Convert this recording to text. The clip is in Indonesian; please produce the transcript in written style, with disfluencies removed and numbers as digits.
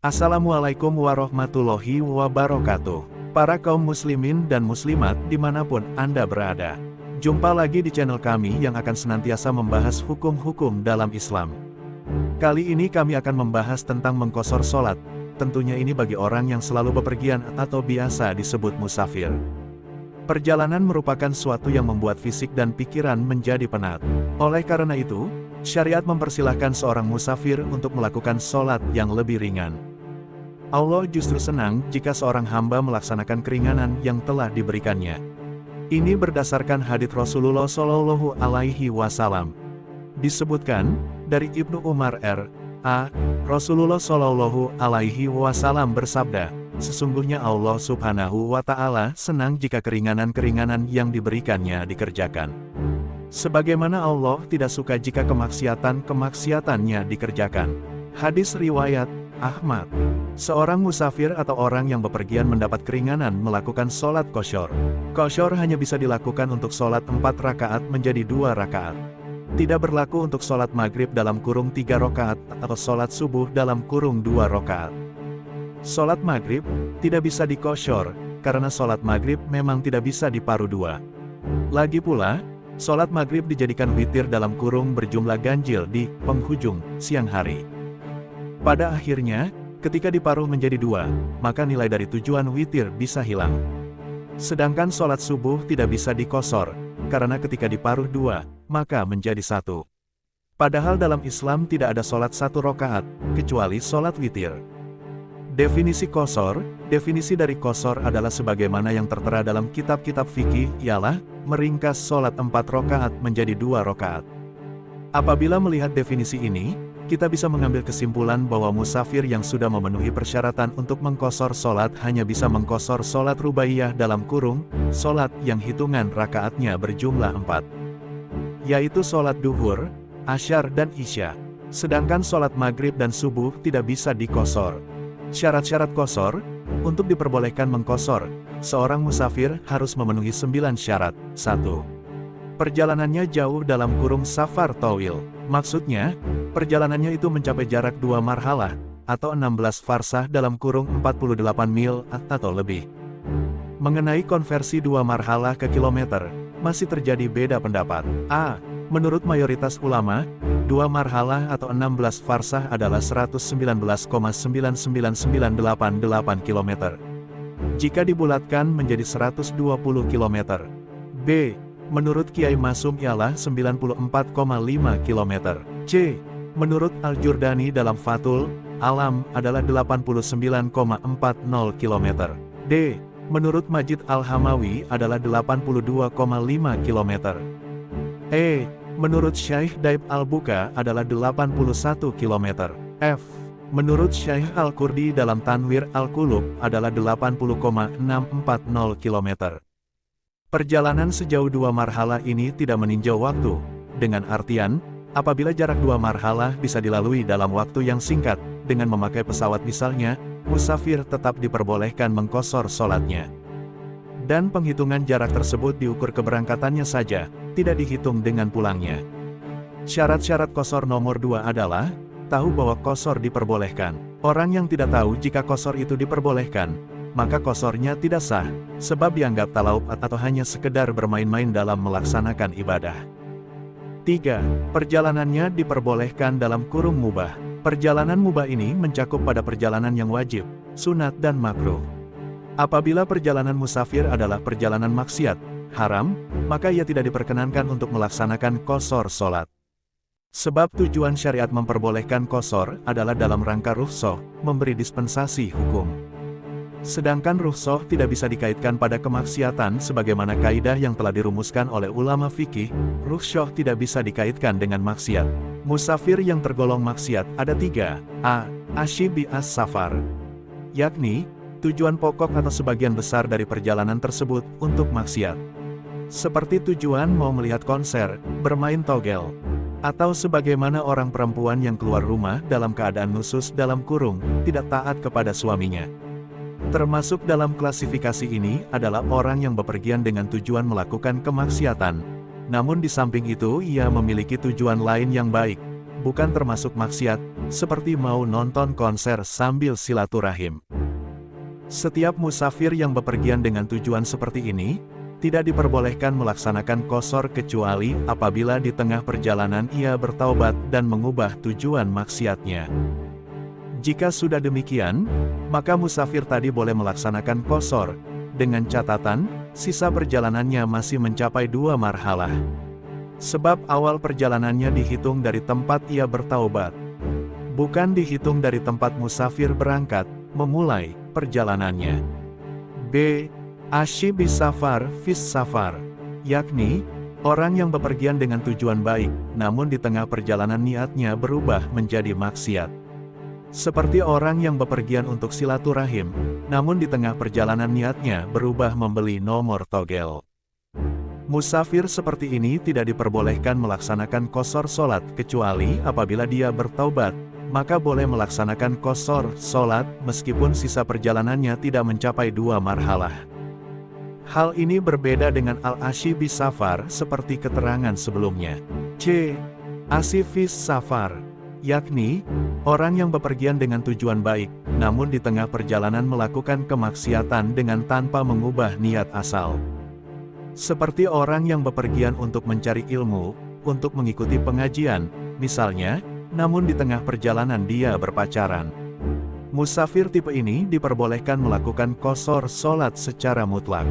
Assalamualaikum warahmatullahi wabarakatuh. Para kaum muslimin dan muslimat dimanapun Anda berada. Jumpa lagi di channel kami yang akan senantiasa membahas hukum-hukum dalam Islam. Kali ini kami akan membahas tentang mengqashar sholat. Tentunya ini bagi orang yang selalu bepergian atau biasa disebut musafir. Perjalanan merupakan suatu yang membuat fisik dan pikiran menjadi penat. Oleh karena itu, syariat mempersilahkan seorang musafir untuk melakukan sholat yang lebih ringan. Allah justru senang jika seorang hamba melaksanakan keringanan yang telah diberikannya. Ini berdasarkan hadits Rasulullah Shallallahu Alaihi Wasallam. Disebutkan dari Ibnu Umar R.A. Rasulullah Shallallahu Alaihi Wasallam bersabda, sesungguhnya Allah Subhanahu wa Ta'ala senang jika keringanan-keringanan yang diberikannya dikerjakan. Sebagaimana Allah tidak suka jika kemaksiatan-kemaksiatannya dikerjakan. Hadis riwayat Ahmad. Seorang musafir atau orang yang bepergian mendapat keringanan melakukan sholat qashar. Qashar hanya bisa dilakukan untuk sholat 4 rakaat menjadi 2 rakaat. Tidak berlaku untuk sholat maghrib dalam kurung 3 rakaat atau sholat subuh dalam kurung 2 rakaat. Sholat maghrib tidak bisa diqashar, karena sholat maghrib memang tidak bisa diparuh 2. Lagi pula, sholat maghrib dijadikan witir dalam kurung berjumlah ganjil di penghujung siang hari. Pada akhirnya, ketika diparuh menjadi 2, maka nilai dari tujuan witir bisa hilang. Sedangkan sholat subuh tidak bisa diqashar, karena ketika diparuh 2, maka menjadi 1. Padahal dalam Islam tidak ada sholat 1 rakaat, kecuali sholat witir. Definisi qashar, definisi dari qashar adalah sebagaimana yang tertera dalam kitab-kitab fikih, ialah meringkas sholat 4 rakaat menjadi 2 rakaat. Apabila melihat definisi ini, kita bisa mengambil kesimpulan bahwa musafir yang sudah memenuhi persyaratan untuk mengqashar sholat hanya bisa mengqashar sholat rubaiyah dalam kurung, sholat yang hitungan rakaatnya berjumlah 4. Yaitu sholat duhur, asyar dan isya. Sedangkan sholat maghrib dan subuh tidak bisa diqashar. Syarat-syarat qashar, untuk diperbolehkan mengqashar, seorang musafir harus memenuhi 9 syarat. 1. Perjalanannya jauh dalam kurung safar tawil. Maksudnya, perjalanannya itu mencapai jarak 2 marhalah, atau 16 farsah dalam kurung 48 mil atau lebih. Mengenai konversi 2 marhalah ke kilometer, masih terjadi beda pendapat. A. Menurut mayoritas ulama, 2 marhalah atau 16 farsah adalah 119,99988 km. Jika dibulatkan menjadi 120 km. B. Menurut Kiai Masum ialah 94,5 km. C. Menurut Al-Jurdani dalam Fathul Alam adalah 89,40 km. D. Menurut Majid Al-Hamawi adalah 82,5 km. E. Menurut Syekh Daib Al-Buka adalah 81 km. F. Menurut Syekh Al-Kurdi dalam Tanwir Al-Qulub adalah 80,640 km. Perjalanan sejauh 2 marhalah ini tidak meninjau waktu, dengan artian, apabila jarak 2 marhalah bisa dilalui dalam waktu yang singkat, dengan memakai pesawat misalnya, musafir tetap diperbolehkan mengqashar sholatnya. Dan penghitungan jarak tersebut diukur keberangkatannya saja, tidak dihitung dengan pulangnya. Syarat-syarat qashar nomor 2 adalah, tahu bahwa qashar diperbolehkan. Orang yang tidak tahu jika qashar itu diperbolehkan, maka qasharnya tidak sah, sebab dianggap talaub atau hanya sekedar bermain-main dalam melaksanakan ibadah. 3. Perjalanannya diperbolehkan dalam kurung mubah. Perjalanan mubah ini mencakup pada perjalanan yang wajib, sunat dan makruh. Apabila perjalanan musafir adalah perjalanan maksiat, haram, maka ia tidak diperkenankan untuk melaksanakan qashar sholat. Sebab tujuan syariat memperbolehkan qashar adalah dalam rangka rukhsah, memberi dispensasi hukum. Sedangkan rukhsah tidak bisa dikaitkan pada kemaksiatan sebagaimana kaidah yang telah dirumuskan oleh ulama fikih, rukhsah tidak bisa dikaitkan dengan maksiat. Musafir yang tergolong maksiat ada 3. A. Ashibi as-safar. Yakni, tujuan pokok atau sebagian besar dari perjalanan tersebut untuk maksiat. Seperti tujuan mau melihat konser, bermain togel. Atau sebagaimana orang perempuan yang keluar rumah dalam keadaan nusus dalam kurung, tidak taat kepada suaminya. Termasuk dalam klasifikasi ini adalah orang yang bepergian dengan tujuan melakukan kemaksiatan. Namun di samping itu ia memiliki tujuan lain yang baik. bukan termasuk maksiat, seperti mau nonton konser sambil silaturahim. Setiap musafir yang bepergian dengan tujuan seperti ini, tidak diperbolehkan melaksanakan qashar kecuali apabila di tengah perjalanan ia bertaubat dan mengubah tujuan maksiatnya. Jika sudah demikian, maka musafir tadi boleh melaksanakan qashar, dengan catatan, sisa perjalanannya masih mencapai 2 marhalah. Sebab awal perjalanannya dihitung dari tempat ia bertaubat. Bukan dihitung dari tempat musafir berangkat, memulai perjalanannya. B. Ashibis safar fis safar, yakni, orang yang bepergian dengan tujuan baik, namun di tengah perjalanan niatnya berubah menjadi maksiat. Seperti orang yang bepergian untuk silaturahim, namun di tengah perjalanan niatnya berubah membeli nomor togel. Musafir seperti ini tidak diperbolehkan melaksanakan qashar sholat kecuali apabila dia bertaubat, maka boleh melaksanakan qashar sholat meskipun sisa perjalanannya tidak mencapai 2 marhalah. Hal ini berbeda dengan al-ashibis safar seperti keterangan sebelumnya. C. Asifis safar, yakni, orang yang bepergian dengan tujuan baik, namun di tengah perjalanan melakukan kemaksiatan dengan tanpa mengubah niat asal. Seperti orang yang bepergian untuk mencari ilmu, untuk mengikuti pengajian, misalnya, namun di tengah perjalanan dia berpacaran. Musafir tipe ini diperbolehkan melakukan qashar sholat secara mutlak.